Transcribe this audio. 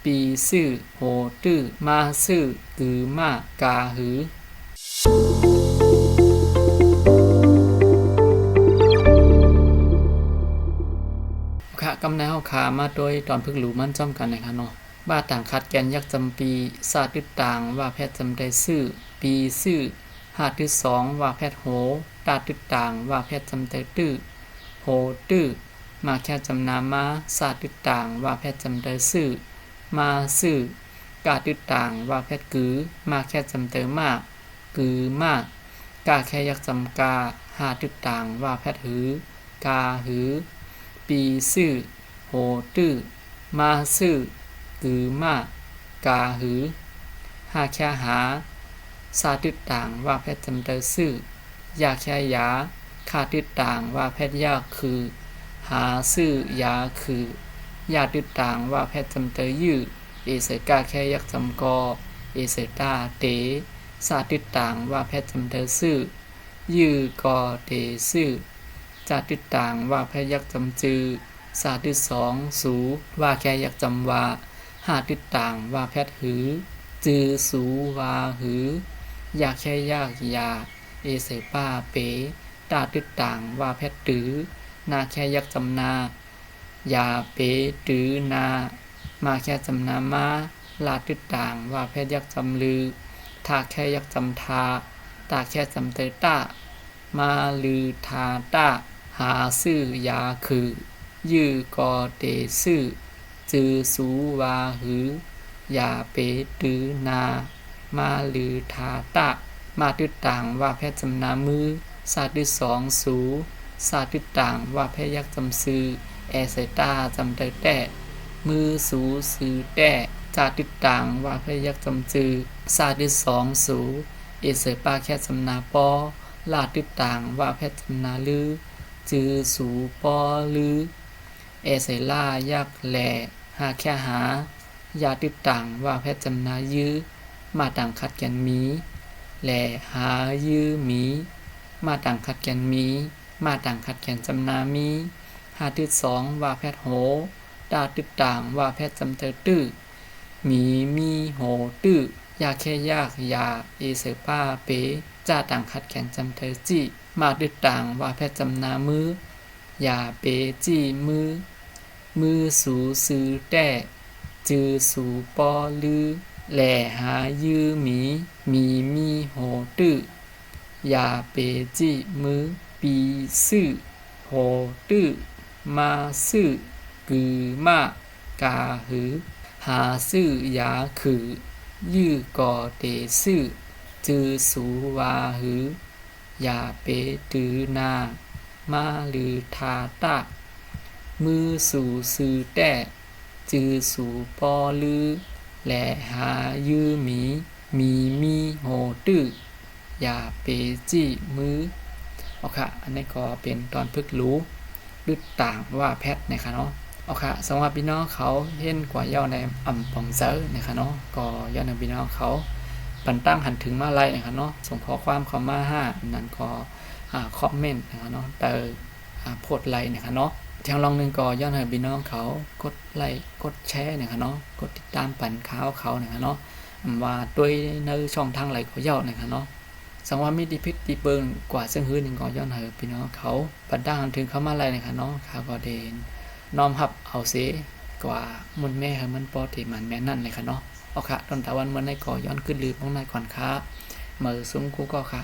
ปีซื่อโหตื้อมาซื่อกือมากาหือค่ะกำแนวขามาโดยตอนพึกหลูมั่นจ้อมกันนะคะเนาะบ้าต่างคัดแกนยักจำปีศาสตร์ตึดต่างว่าแพทย์จำได้ซื่อปีซื่อหาดตึด2ว่าแพทย์โหตาตึดต่างว่าแพทย์จำได้ตื้อโหตื้อมาแค่จำนามาศาสตร์ตึดต่างว่าแพทย์จำได้ซื่อมาซื่อกาตึดต่างว่าแพทย์กือมาแค่จำได้มากกือมากกาแค่ยักจำกาหาตึดต่างว่าแพทย์หือกาหือปีซื่อโหตื้อมาซื่อกือมากาหือหาแค่หาซาตึดต่างว่าแพทย์จำเตอซื่อยาแค่ยาคาตึดต่างว่าแพทย์ยาคือหาซื่อยาคือยาตึดต่างว่าแพทย์จำเตอยื้อเอเสกาแค่ยักจำกอเอเสตาเตซาตึดต่างว่าแพทย์จำเตอซื่อยื้อกอเตซื่อจาตึดต่างว่าแพทย์ยักจำจือซาตึด2สูว่าแค่ยักจำว่าหาตึดต่างว่าแพทย์หือจือสูวาหือยาแค่ยากยาเอเสป้าเป๋ตาตึดต่างว่าแพทย์ตือนาแค่ยักจำนายาเป๋ตือนามาแค่จำนามาลาตึดต่างว่าแพทย์ยักจำลือทาแค่ยักจำทาตาแค่จำเตต้ามาลือทาต้าหาซื่อยาคือยื้อกอเตซื่อจือสูวาหือยาเปตือนามาลือทาตะมาตึดต่างว่าแพทย์จำนามือซาตึด2สูซาตึดต่างว่าแพทย์ยักจำซื้อแอเซตาจำเตแต้มือสูซื้อแต้จาตึดต่างว่าแพทย์ยักจำจือซาตึด2สูเอเซปาแค่จำนาปอลาตึดต่างว่าแพทย์จำนาลือจือสูปอลือเอเซล่ายักแหล่หาแค่หายาตึดต่างว่าแพทย์จำนายื้อมาต่างขัดแกนมีแหล่หายื้อมีมาต่างขัดแกนมีมาต่างขัดแกนจำนามีหาตึด2ว่าแพทย์โหดาตึดต่างว่าแพทย์จำเตอตื้อมีโหตื้อยาแค่ยากยาเอเสป้าเป๋จ้าต่างขัดแกนจำเตอจี้มาตึดต่างว่าแพทย์จำนามือยาเป๋จี้มือสูซื้อแต้จือสูปอลือแหล่หายื้อมีโหตื้อยาเปจิมือปีซื่อโหตื้อมาซื่อกือมากาหือหาซื่อยาคือยื้อกอเตซื่อจือสูวาหือยาเปตือนามาลือทาตะมือสูซื้อแต้จือสูปอลือแหล่หายื้อมีโหตื้อยาเปจิมือเอาค่ะอันนี้ก็เป็นตอนพึกรู้ดึดต่างว่าแพทนะคะเนาะเอาค่ะสำหรับพี่น้องเขาเห็นกว่าเย้าในอ่ำปองเซอร์นะคะเนาะก็ย้อนในพี่น้องเขาปันตั้งหันถึงมาไล่นะคะเนาะส่งข้อความเข้ามานั่นก็คอมเมนต์นะคะเนาะแต่โพสต์ไลน์นะคะเนาะทางลองนึงก็ย้อนให้พี่น้องเขากดไลค์กดแชร์นะคะเนาะกดติดตามปั่นข่าวเขานะคะเนาะว่าด้วยในช่องทางไหลของเย้านะคะเนาะสังว่ามีดีพิษดีเบิงกว่าซึ่งหื้อหนึ่งก็ย้อนให้พี่น้องเขาปันตั้งหันถึงเข้ามาไล่นะคะเนาะข่าวก็เดนน้อมรับเอาเสกว่ามุนแม่ให้มันปอที่มันแม่นั่นเลยค่ะเนาะเอาค่ะตอนตะวันเมื่อในก่อย้อนขึ้นลืมของนายก่อนค่ะมือซุ้มกูก็ค่ะ